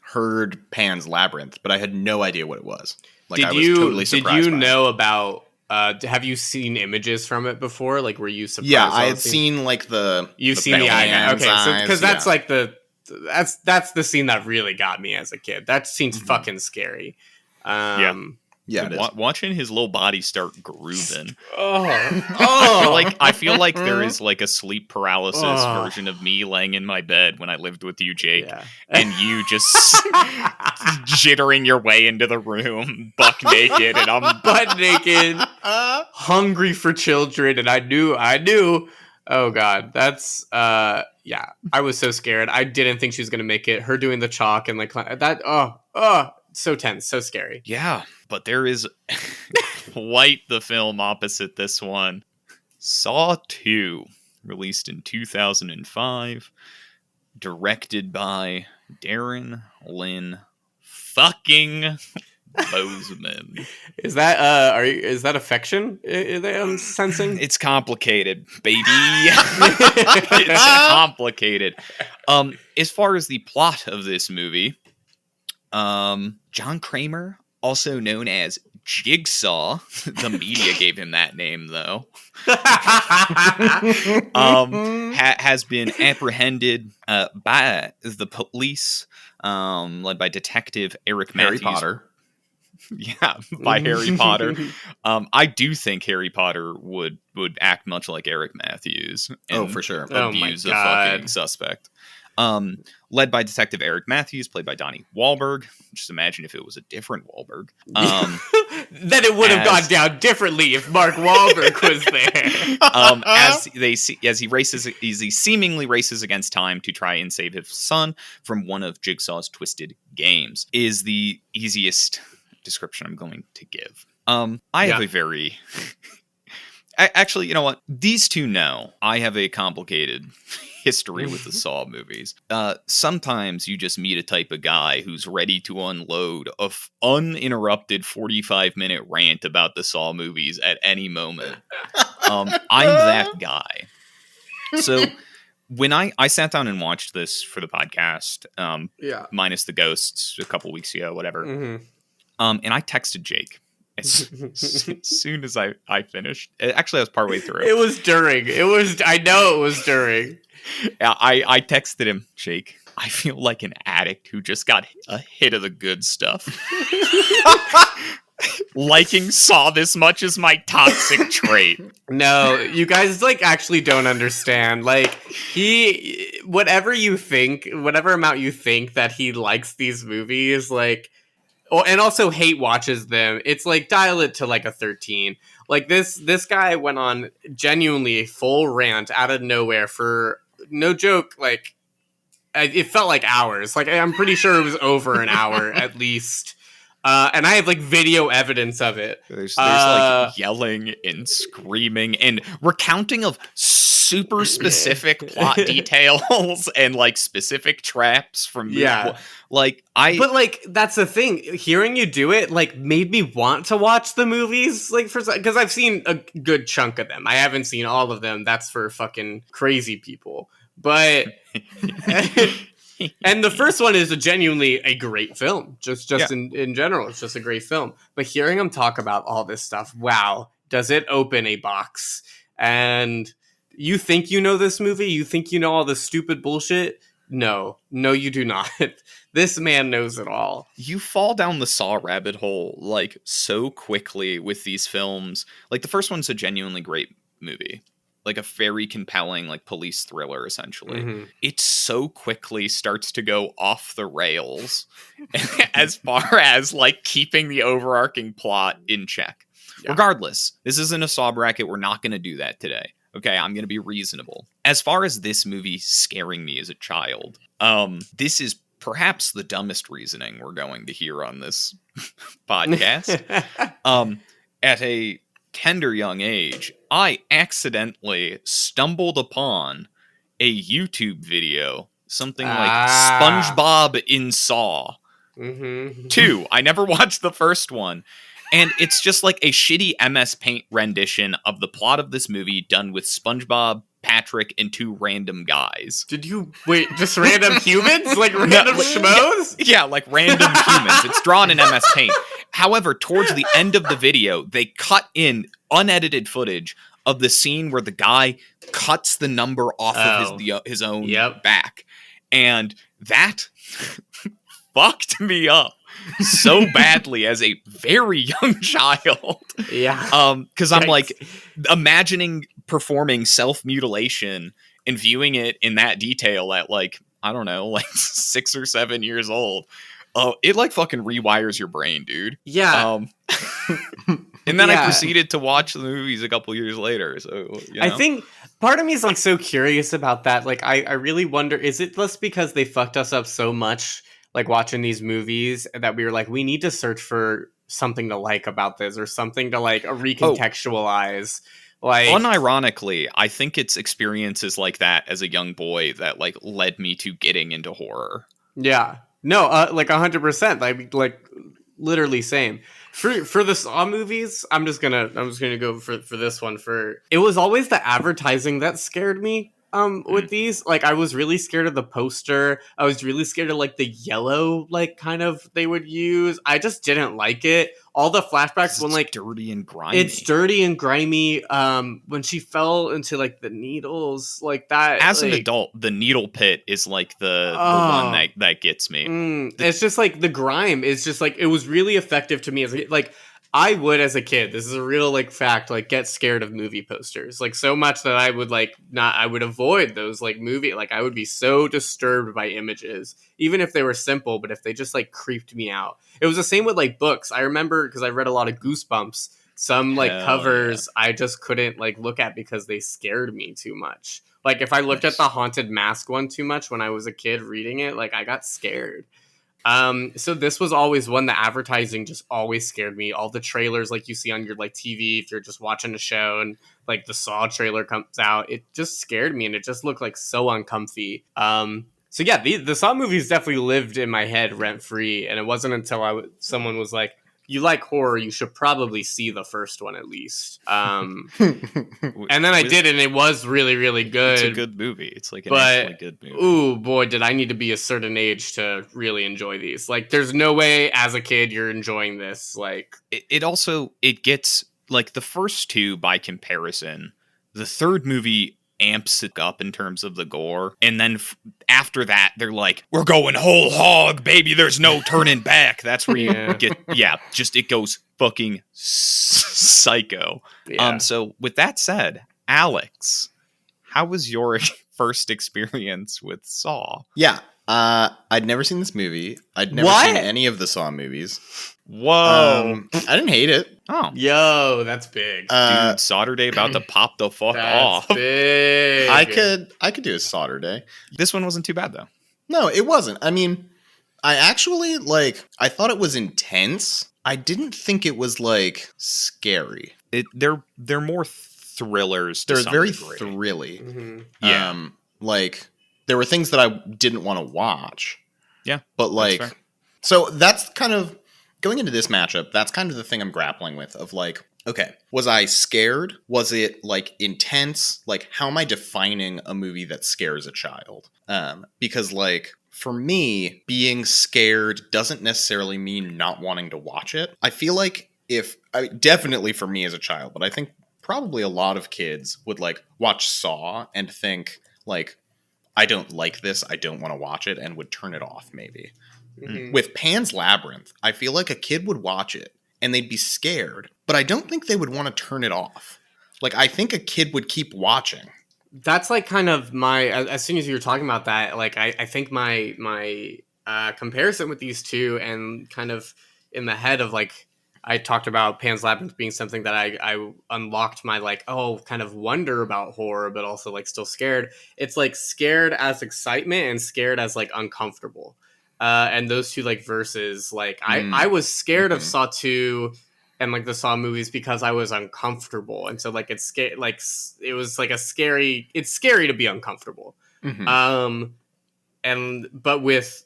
heard Pan's Labyrinth, but I had no idea what it was. Like, I was totally surprised. Did you by it. know about? Have you seen images from it before? Like, were you surprised? Yeah, I on had seeing- seen like the. You've the seen the eye. man's Okay, so eyes, because that's yeah. like that's the scene that really got me as a kid. That scene's fucking scary. Yeah, it is. Watching his little body start grooving. Oh, I feel like there is like a sleep paralysis Oh. version of me laying in my bed when I lived with you, Jake, yeah. and you just jittering your way into the room, buck naked, and I'm Butt naked, hungry for children, and I knew. Oh god, that's yeah. I was so scared. I didn't think she was gonna make it. Her doing the chalk and like that. Oh, so tense, so scary. yeah. But there is quite the film opposite this one. Saw 2, released in 2005, directed by Darren Lynn fucking Bozeman. Is that is that affection? I'm sensing. It's complicated, baby. It's complicated. As far as the plot of this movie, John Kramer, also known as Jigsaw, the media gave him that name though, has been apprehended by the police, led by Detective Eric Harry Matthews. Potter. Yeah, by Harry Potter. I do think Harry Potter would act much like Eric Matthews. Oh, and for sure. Oh my abuse a God. fucking suspect. Led by Detective Eric Matthews, played by Donnie Wahlberg. Just imagine if it was a different Wahlberg. Then it would have as- gone down differently if Mark Wahlberg was there. As he seemingly races against time to try and save his son from one of Jigsaw's twisted games, is the easiest description I'm going to give. I have a very actually, you know what? These two know I have a complicated history with the Saw movies. Sometimes you just meet a type of guy who's ready to unload a uninterrupted 45-minute rant about the Saw movies at any moment. I'm that guy. So when I sat down and watched this for the podcast, Yeah. minus the ghosts a couple weeks ago, whatever, Mm-hmm. and I texted Jake as soon as I finished. Actually, I was partway through. It was during. I know it was during. I texted him, Jake, I feel like an addict who just got a hit of the good stuff. Liking Saw this much is my toxic trait. No, you guys like actually don't understand. Like whatever amount you think that he likes these movies, like, and also hate watches them. It's like dial it to like a 13. Like this guy went on genuinely a full rant out of nowhere for no joke, like it felt like hours. Like, I'm pretty sure it was over an hour at least. And I have like video evidence of it. There's like yelling and screaming and recounting of super specific plot details and like specific traps from like but like that's the thing, hearing you do it like made me want to watch the movies, like, because I've seen a good chunk of them. I haven't seen all of them. That's for fucking crazy people. But and the first one is genuinely a great film. Just in general, it's just a great film. But hearing him talk about all this stuff, wow, does it open a box. And you think you know this movie? You think you know all the stupid bullshit? No, you do not. This man knows it all. You fall down the Saw rabbit hole like so quickly with these films. Like the first one's a genuinely great movie. Like a very compelling like police thriller, essentially. Mm-hmm. It so quickly starts to go off the rails as far as like keeping the overarching plot in check. Yeah. Regardless, this isn't a Saw bracket. We're not going to do that today. Okay, I'm going to be reasonable. As far as this movie scaring me as a child, this is perhaps the dumbest reasoning we're going to hear on this podcast. At a tender young age, I accidentally stumbled upon a YouTube video, something like SpongeBob in Saw 2. I never watched the first one. And it's just like a shitty MS Paint rendition of the plot of this movie done with SpongeBob, Patrick, and 2 random guys. Did you wait? Just random humans, like random schmoes? Yeah, like random humans. It's drawn in MS Paint. However, towards the end of the video, they cut in unedited footage of the scene where the guy cuts the number off of his own back, and that fucked me up so badly as a very young child. Yeah. Because I'm like imagining performing self-mutilation and viewing it in that detail at like, I don't know, like 6 or 7 years old. It like fucking rewires your brain, dude. Yeah. And then I proceeded to watch the movies a couple years later. So you know? I think part of me is like so curious about that. Like, I really wonder, is it just because they fucked us up so much, like watching these movies, that we were like, we need to search for something to like about this, or something to like recontextualize. Like, unironically, I think it's experiences like that as a young boy that like led me to getting into horror. Yeah. No, like 100%. Like literally same. For the Saw movies, I'm just gonna go for this one. It was always the advertising that scared me. With these, like, I was really scared of the poster. I was really scared of like the yellow, like, kind of they would use. I just didn't like it. All the flashbacks when like dirty and grimy. It's dirty and grimy. When she fell into like the needles, like that. As an adult, the needle pit is like the one that gets me. It's just like the grime is just like, it was really effective to me as like. I would, as a kid, this is a real like fact, like get scared of movie posters, like so much that I would I would avoid those like movie, like I would be so disturbed by images, even if they were simple, but if they just like creeped me out. It was the same with like books. I remember, because I read a lot of Goosebumps, some like covers I just couldn't like look at because they scared me too much. Like if I looked at the Haunted Mask one too much when I was a kid reading it, like I got scared. So this was always one, the advertising just always scared me. All the trailers like you see on your like TV, if you're just watching a show and like the Saw trailer comes out, it just scared me and it just looked like so uncomfy. So yeah, the Saw movies definitely lived in my head rent free, and it wasn't until someone was like, you like horror, you should probably see the first one at least. And then I did, and it was really, really good. It's a good movie. It's like an actually good movie. Ooh, boy, did I need to be a certain age to really enjoy these. Like, there's no way as a kid you're enjoying this. Like, it gets, like, the first two by comparison. The third movie amps it up in terms of the gore, and then after that they're like, we're going whole hog, baby, there's no turning back. That's where you get just it goes fucking psycho. So with that said, Alex, how was your first experience with Saw? I'd never seen this movie. I'd never seen any of the Saw movies. Whoa. I didn't hate it. Oh. Yo, that's big. Dude, Saturday about to pop the fuck off. Big. I could do a Saturday. This one wasn't too bad though. No, it wasn't. I mean, I actually, like, I thought it was intense. I didn't think it was, like, scary. They're more thrillers to They're some very degree. thrilly. Mm-hmm. Yeah. Like, there were things that I didn't want to watch. Yeah, But, that's like, fair. so that's kind of, going into this matchup, that's kind of the thing I'm grappling with of, like, okay, was I scared? Was it, like, intense? Like, how am I defining a movie that scares a child? Because, like, for me, being scared doesn't necessarily mean not wanting to watch it. I feel like definitely for me as a child, but I think probably a lot of kids would, like, watch Saw and think, like, I don't like this, I don't want to watch it, and would turn it off, maybe. Mm-hmm. With Pan's Labyrinth, I feel like a kid would watch it and they'd be scared, but I don't think they would want to turn it off. Like, I think a kid would keep watching. That's like kind of my, as soon as you were talking about that, like I think my comparison with these two, and kind of in the head of, like, I talked about Pan's Labyrinth being something that I unlocked my, like, kind of wonder about horror, but also, like, still scared. It's like scared as excitement and scared as, like, uncomfortable. And those two, like, verses, like, I was scared of Saw 2 and, like, the Saw movies because I was uncomfortable. And so, like, it's scary, like, it was like it's scary to be uncomfortable. Mm-hmm. But with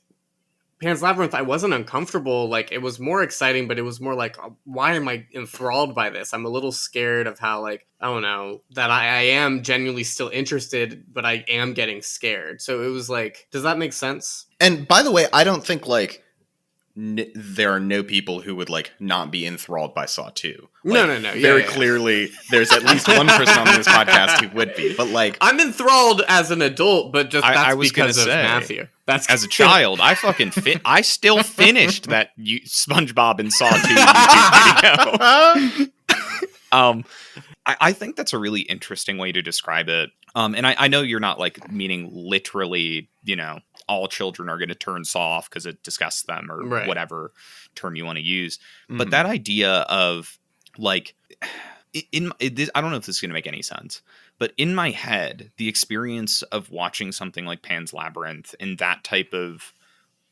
Pan's Labyrinth, I wasn't uncomfortable. Like, it was more exciting, but it was more like, why am I enthralled by this? I'm a little scared of how, like, I don't know, that I am genuinely still interested, but I am getting scared. So it was like, does that make sense? And by the way, I don't think, like, there are no people who would, like, not be enthralled by Saw 2. Like, No. Very clearly, there's at least one person on this podcast who would be. But, like, I'm enthralled as an adult, but just that's I was because of gonna say, Matthew. That's as a child, I fucking I still finished that SpongeBob and Saw 2 YouTube video. I think that's a really interesting way to describe it. And I know you're not, like, meaning literally, all children are going to turn Saw off because it disgusts them, or Right. whatever term you want to use. Mhm. But that idea of, like, I don't know if this is going to make any sense, but in my head, the experience of watching something like Pan's Labyrinth and that type of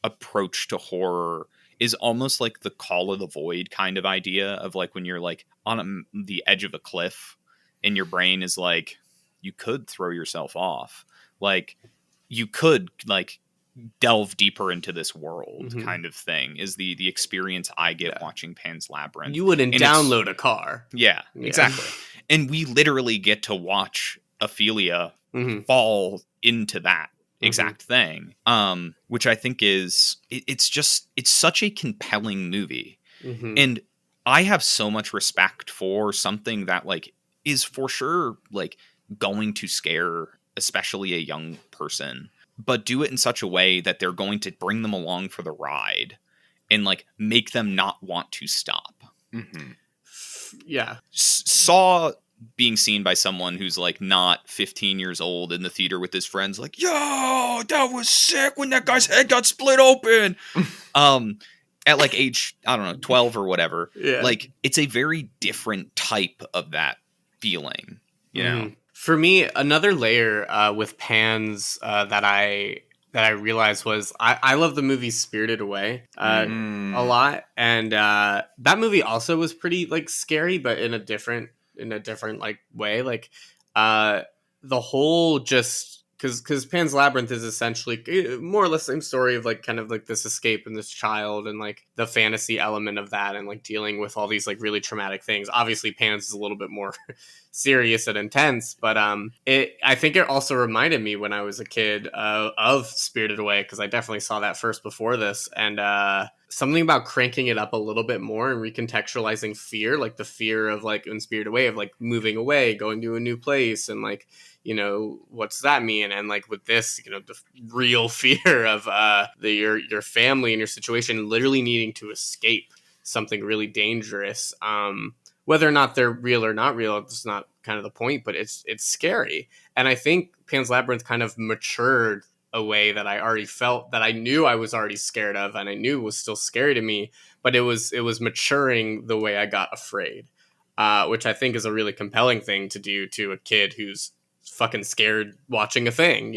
approach to horror is almost like the Call of the Void kind of idea of, like, when you're, like, on the edge of a cliff and your brain is like, you could throw yourself off. Like, you could, like, delve deeper into this world, kind of thing, is the experience I get watching Pan's Labyrinth. You wouldn't download a car. Yeah, exactly. And we literally get to watch Ophelia fall into that exact thing, which I think is, it's such a compelling movie. And I have so much respect for something that, like, is for sure, like, going to scare especially a young person, but do it in such a way that they're going to bring them along for the ride and, like, make them not want to stop. Yeah. Saw being seen by someone who's, like, not 15 years old in the theater with his friends, like, yo, that was sick when that guy's head got split open. At, like, age, I don't know, 12 or whatever. Yeah. Like, it's a very different type of that feeling, you know? For me, another layer with Pan's that I realized was I love the movie Spirited Away a lot, and that movie also was pretty, like, scary, but in a different like way. Like, the whole, just because Pan's Labyrinth is essentially more or less the same story of, like, kind of like this escape and this child, and, like, the fantasy element of that, and, like, dealing with all these, like, really traumatic things. Obviously, Pan's is a little bit more serious and intense, but I think it also reminded me when I was a kid of Spirited Away, because I definitely saw that first before this, and something about cranking it up a little bit more and recontextualizing fear, like the fear of, like, in Spirited Away, of, like, moving away, going to a new place, and, like, what's that mean? And, like, with this, the real fear of your family and your situation literally needing to escape something really dangerous. Whether or not they're real or not real, it's not kind of the point, but it's scary. And I think Pan's Labyrinth kind of matured a way that I already felt, that I knew I was already scared of, and I knew was still scary to me, but it was maturing the way I got afraid, which I think is a really compelling thing to do to a kid who's fucking scared watching a thing,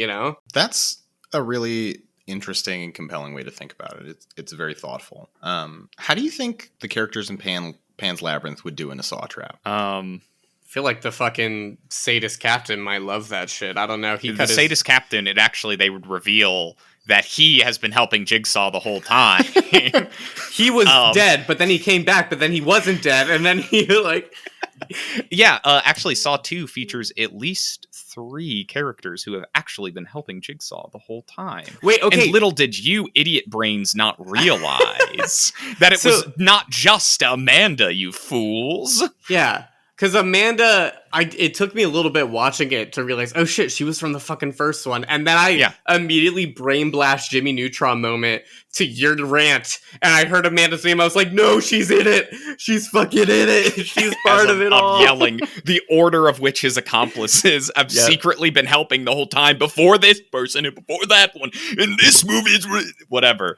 That's a really interesting and compelling way to think about it. It's very thoughtful. How do you think the characters in Pan's Labyrinth would do in a saw trap? I feel like the fucking sadist captain might love that shit. I don't know. The sadist captain, they would reveal that he has been helping Jigsaw the whole time. He was dead, but then he came back, but then he wasn't dead, and then he like... Yeah, actually, Saw 2 features at least 3 characters who have actually been helping Jigsaw the whole time. Wait, okay. And little did you idiot brains not realize that it was not just Amanda, you fools. Yeah. Because Amanda, it took me a little bit watching it to realize, oh shit, she was from the fucking first one. And then I immediately brain blast Jimmy Neutron moment to your rant. And I heard Amanda's name. I was like, no, she's in it. She's fucking in it. She's part of it all. I'm yelling the order of which his accomplices have secretly been helping the whole time before this person and before that one. And this movie is whatever.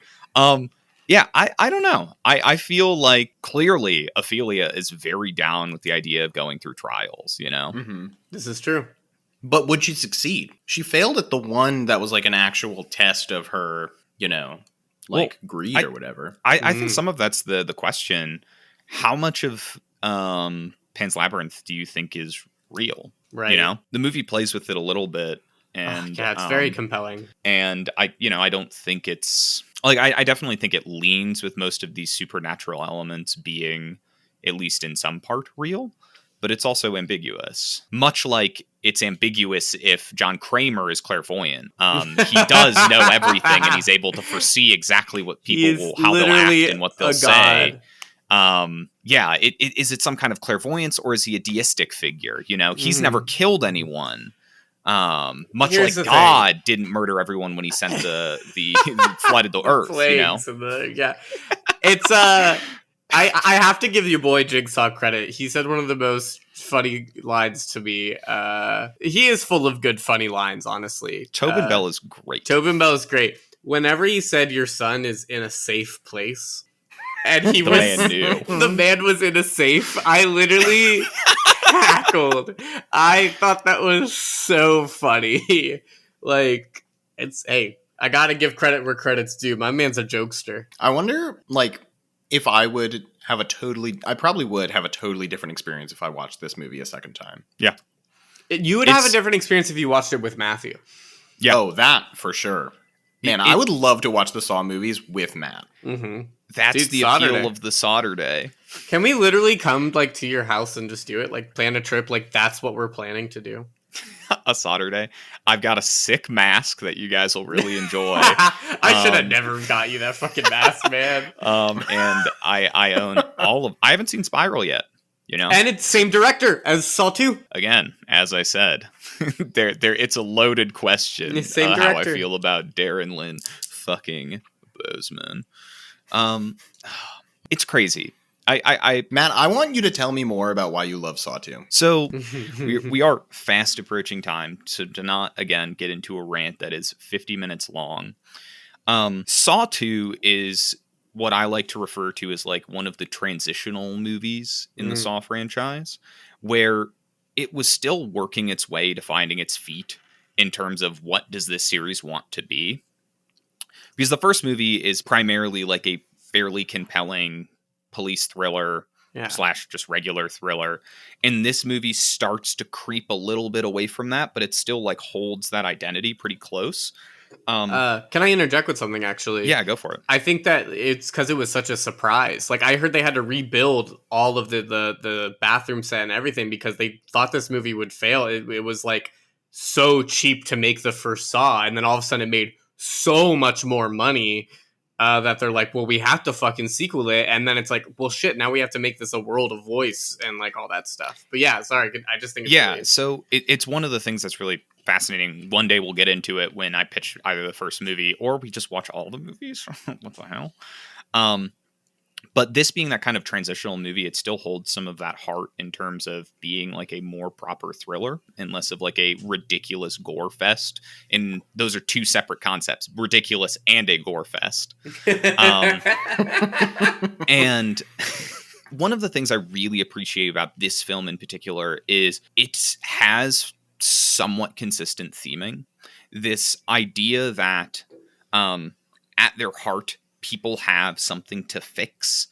Yeah, I don't know. I feel like clearly Ophelia is very down with the idea of going through trials, you know? Mm-hmm. This is true. But would she succeed? She failed at the one that was like an actual test of her, greed or whatever. I think some of that's the question. How much of Pan's Labyrinth do you think is real? Right. You know? The movie plays with it a little bit. And it's very compelling. And I don't think it's... Like, I definitely think it leans with most of these supernatural elements being, at least in some part, real. But it's also ambiguous. Much like it's ambiguous if John Kramer is clairvoyant. He does know everything, and he's able to foresee exactly what people how they'll act and what they'll say. Is it some kind of clairvoyance, or is he a deistic figure? You know, he's never killed anyone. Much Here's like God didn't murder everyone when he sent the flooded the earth, you know? It's I have to give your boy Jigsaw credit. He said one of the most funny lines to me. He is full of good funny lines, honestly. Tobin Bell is great. Tobin Bell is great. Whenever he said your son is in a safe place, and he the man knew. The man was in a safe, I literally cackled. I thought that was so funny. Like, I gotta give credit where credit's due. My man's a jokester. I wonder, if I probably would have a totally different experience if I watched this movie a second time. Yeah. You would have a different experience if you watched it with Matthew. Yeah. Oh, that for sure. Man, I would love to watch the Saw movies with Matt. Mm-hmm. That's the appeal of the Saturday. Can we literally come to your house and just do it? Plan a trip? That's what we're planning to do. A Saturday. I've got a sick mask that you guys will really enjoy. I should have never got you that fucking mask, man. And I own all of. I haven't seen Spiral yet. You know, and it's same director as Saw 2. Again, as I said, there. It's a loaded question. Same director. How I feel about Darren Lynn fucking Boseman. It's crazy. Matt, I want you to tell me more about why you love Saw 2. So we are fast approaching time to not again get into a rant that is 50 minutes long. Saw 2 is what I like to refer to as one of the transitional movies in the Saw franchise, where it was still working its way to finding its feet in terms of what does this series want to be. Because the first movie is primarily a fairly compelling police thriller / just regular thriller. And this movie starts to creep a little bit away from that, but it still holds that identity pretty close. Can I interject with something, actually? Yeah, go for it. I think that it's because it was such a surprise. I heard they had to rebuild all of the bathroom set and everything because they thought this movie would fail. It was so cheap to make the first Saw, and then all of a sudden it made so much more money that they're well, we have to fucking sequel it. And then it's well, shit, now we have to make this a world of voice and all that stuff. But yeah, sorry, I just think it's really... So it's one of the things that's really fascinating. One day we'll get into it when I pitch either the first movie or we just watch all the movies. What the hell? But this being that kind of transitional movie, it still holds some of that heart in terms of being a more proper thriller and less of a ridiculous gore fest. And those are two separate concepts, ridiculous and a gore fest. And one of the things I really appreciate about this film in particular is it has somewhat consistent theming. This idea that at their heart, people have something to fix.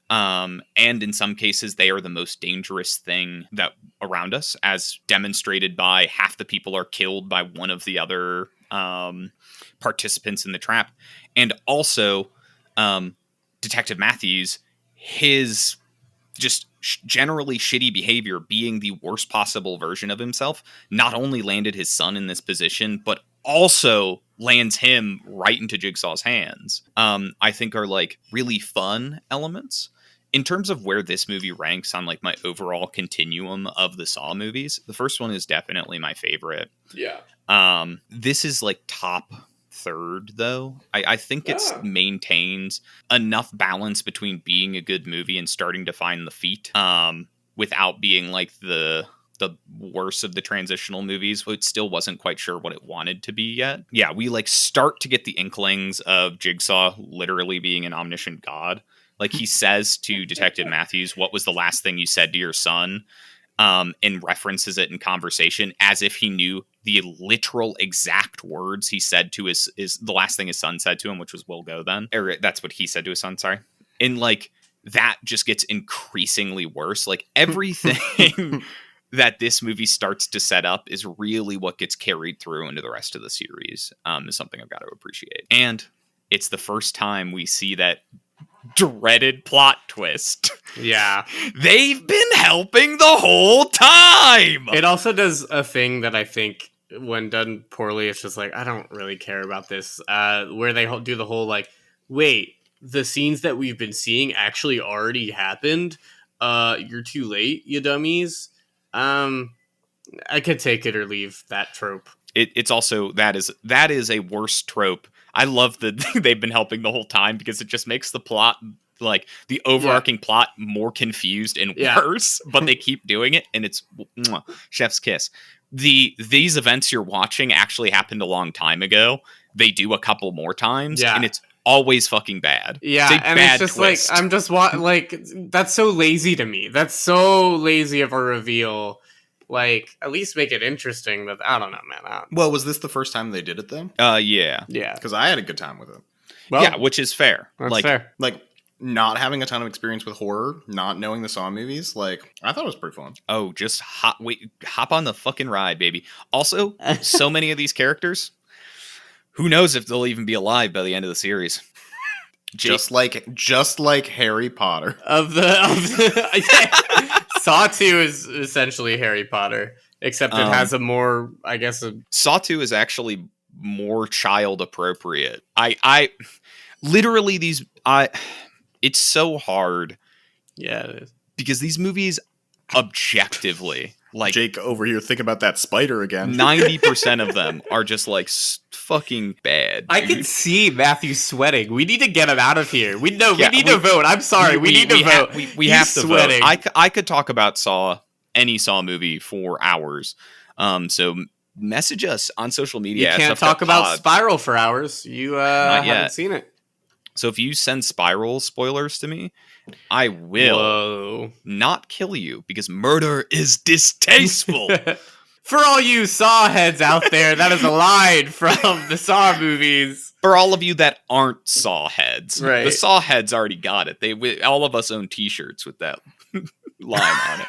And in some cases, they are the most dangerous thing that around us, as demonstrated by half the people are killed by one of the other participants in the trap. And also, Detective Matthews, his just generally shitty behavior, being the worst possible version of himself, not only landed his son in this position, but also lands him right into Jigsaw's hands. I think are like really fun elements. In terms of where this movie ranks on like my overall continuum of the Saw movies, the first one is definitely my favorite. Yeah. This is like top third, though. I think it's maintains enough balance between being a good movie and starting to find the feet, without being like the worst of the transitional movies. It still wasn't quite sure what it wanted to be yet. Yeah, we like start to get the inklings of Jigsaw literally being an omniscient god. Like he says to Detective Matthews, "What was the last thing you said to your son?" And references it in conversation as if he knew the literal exact words he said to his the last thing his son said to him, which was "We'll go then." Or that's what he said to his son. Sorry. And like that just gets increasingly worse. Like everything that this movie starts to set up is really what gets carried through into the rest of the series. Is something I've got to appreciate. And it's the first time we see that dreaded plot twist. Yeah. They've been helping the whole time! It also does a thing that I think, when done poorly, it's just like, I don't really care about this. Where they do the whole, like, wait, the scenes that we've been seeing actually already happened? You're too late, you dummies. I could take it or leave that trope. It's also, that is a worse trope. I love that they've been helping the whole time because it just makes the plot, like the overarching plot, more confused and worse, but they keep doing it, and it's chef's kiss. These events you're watching actually happened a long time ago. They do a couple more times, and it's always fucking bad. Yeah, it's and it's just twist. Like, I'm just like, that's so lazy to me. That's so lazy of a reveal. Like, at least make it interesting. But I don't know, man. Well, was this the first time they did it, though? Yeah. Because I had a good time with it. Well, yeah, which is fair. That's fair. Like, not having a ton of experience with horror, not knowing the Saw movies, like, I thought it was pretty fun. Oh, just hop on the fucking ride, baby. Also, so many of these characters, who knows if they'll even be alive by the end of the series. Just like Harry Potter. Saw 2 is essentially Harry Potter, except it has a more, I guess... Saw 2 is actually more child appropriate. I literally it's so hard. Yeah, it is. Because these movies, objectively, like... Jake over here thinking about that spider again. 90% of them are just like fucking bad. I can see Matthew sweating. We need to get him out of here. We need to vote. I'm sorry. We need to vote. We have to vote. I could talk about any Saw movie for hours. So message us on social media. You can't talk about Spiral for hours. You haven't seen it. So if you send Spiral spoilers to me, I will not kill you because murder is distasteful. For all you Saw heads out there, that is a line from the Saw movies. For all of you that aren't Saw heads, right. The Saw heads already got it. All of us own T-shirts with that line on it.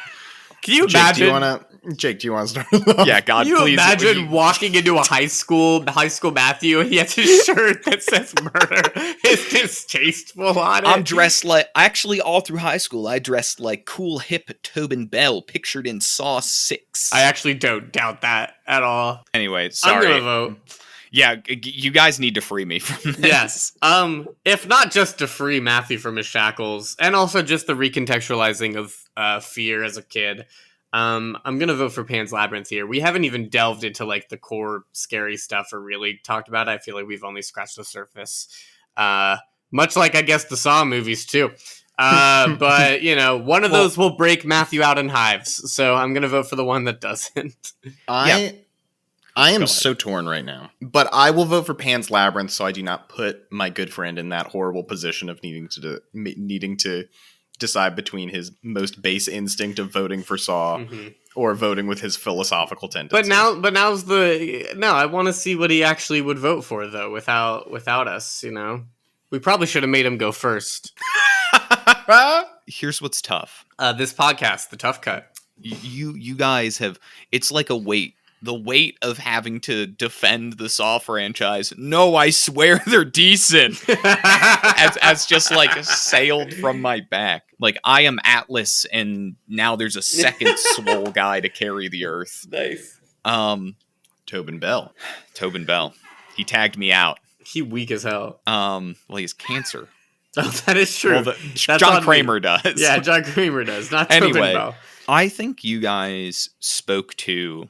Can you imagine? Jake, do you want to start it off? Yeah, God, please. Can you imagine walking into a high school Matthew, and he has a shirt that says murder is distasteful on it? I'm dressed like, actually all through high school, I dressed like cool hip Tobin Bell pictured in Saw 6. I actually don't doubt that at all. Anyway, sorry. I'm gonna vote. Yeah, you guys need to free me from this. Yes. If not just to free Matthew from his shackles, and also just the recontextualizing of fear as a kid, I'm gonna vote for Pan's Labyrinth here. We haven't even delved into like the core scary stuff or really talked about it. I feel like we've only scratched the surface. Much like I guess the Saw movies too. But you know, one of those will break Matthew out in hives. So I'm gonna vote for the one that doesn't. I am so torn right now, but I will vote for Pan's Labyrinth so I do not put my good friend in that horrible position of needing to decide between his most base instinct of voting for Saw or voting with his philosophical tendencies. But now's I want to see what he actually would vote for though, without us. We probably should have made him go first. Here's what's tough. This podcast, the Tough Cut. You guys have, it's like a weight. The weight of having to defend the Saw franchise. No, I swear they're decent. as just like sailed from my back. Like I am Atlas, and now there's a second swole guy to carry the earth. Nice. Tobin Bell. He tagged me out. He weak as hell. Well, he has cancer. Oh, that is true. Well, John Kramer does. Yeah, John Kramer does. Not anyway, Tobin Bell. I think you guys spoke to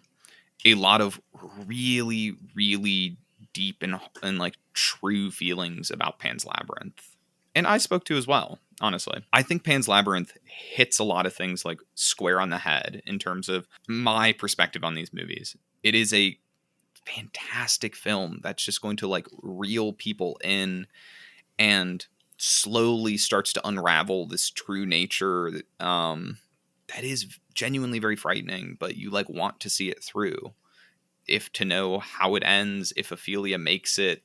a lot of really, really deep and like true feelings about Pan's Labyrinth. And I spoke to as well, honestly. I think Pan's Labyrinth hits a lot of things like square on the head in terms of my perspective on these movies. It is a fantastic film that's just going to like reel people in and slowly starts to unravel this true nature that is genuinely very frightening, but you like want to see it through. If to know how it ends, if Ophelia makes it,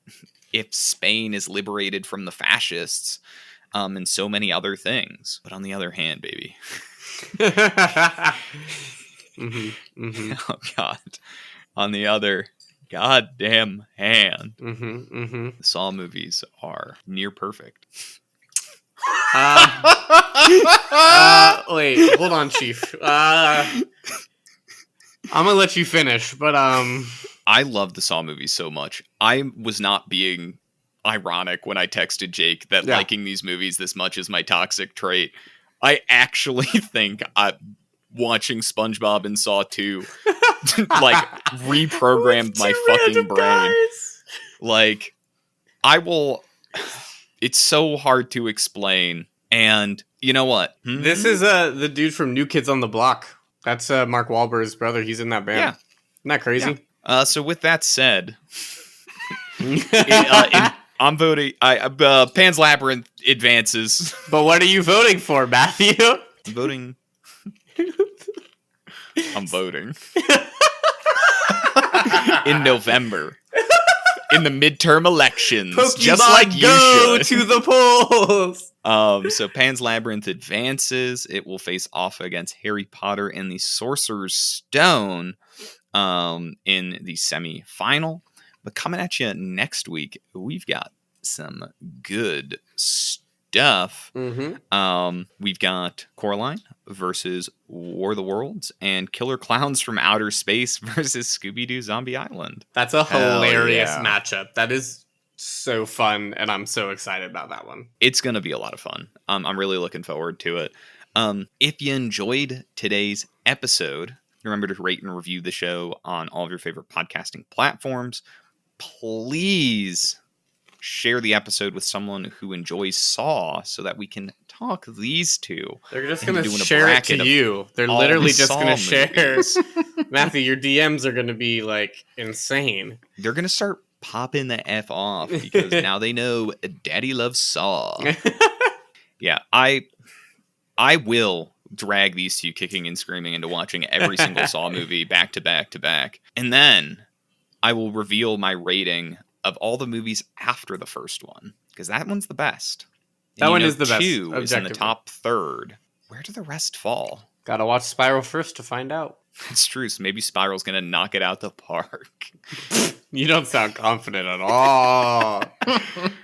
if Spain is liberated from the fascists, and so many other things. But on the other hand, baby. Oh God. On the other goddamn hand, the Saw movies are near perfect. Wait, hold on, Chief. I'm gonna let you finish, but I love the Saw movies so much. I was not being ironic when I texted Jake that liking these movies this much is my toxic trait. I actually think watching SpongeBob and Saw 2 like reprogrammed my fucking brain. Guys. Like I will. It's so hard to explain. And you know what? This is the dude from New Kids on the Block. That's Mark Wahlberg's brother. He's in that band. Yeah. Isn't that crazy? Yeah. So with that said, I'm voting. Pan's Labyrinth advances. But what are you voting for, Matthew? I'm voting. In November. In the midterm elections. Pokemon just like you go should. to the polls. So Pan's Labyrinth advances. It will face off against Harry Potter and the Sorcerer's Stone in the semi-final. But coming at you next week, we've got some good stuff. We've got Coraline versus War of the Worlds and Killer Klowns from Outer Space versus Scooby-Doo Zombie Island. That's a hilarious matchup. That is so fun, and I'm so excited about that one. It's going to be a lot of fun. I'm really looking forward to it. If you enjoyed today's episode, remember to rate and review the show on all of your favorite podcasting platforms. Please share the episode with someone who enjoys Saw so that we can talk these two. They're just going to share it to you. They're literally just going to share. Matthew, your DMs are going to be like insane. They're going to start popping the F off because now they know Daddy loves Saw. Yeah, I will drag these two kicking and screaming into watching every single Saw movie back to back to back. And then I will reveal my rating of all the movies after the first one, because that one's the best. That one is the best. 2 is in the top third. Where do the rest fall? Gotta watch Spiral first to find out. It's true, so maybe Spiral's gonna knock it out the park. You don't sound confident at all. All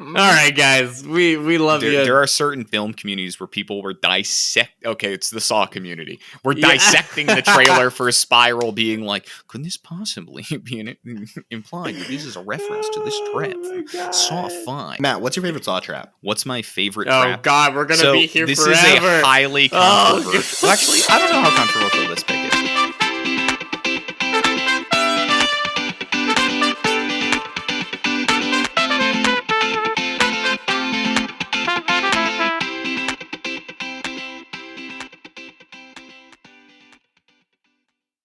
right, guys. We love you. There are certain film communities where people were okay, it's the Saw community. We're dissecting the trailer for Spiral, being like, could this possibly be implied that this is a reference to this trap? Saw 5. Matt, what's your favorite Saw trap? What's my favorite trap? Oh, God, we're going to be here this forever. This is a highly controversial... Well, actually, I don't know how controversial this pick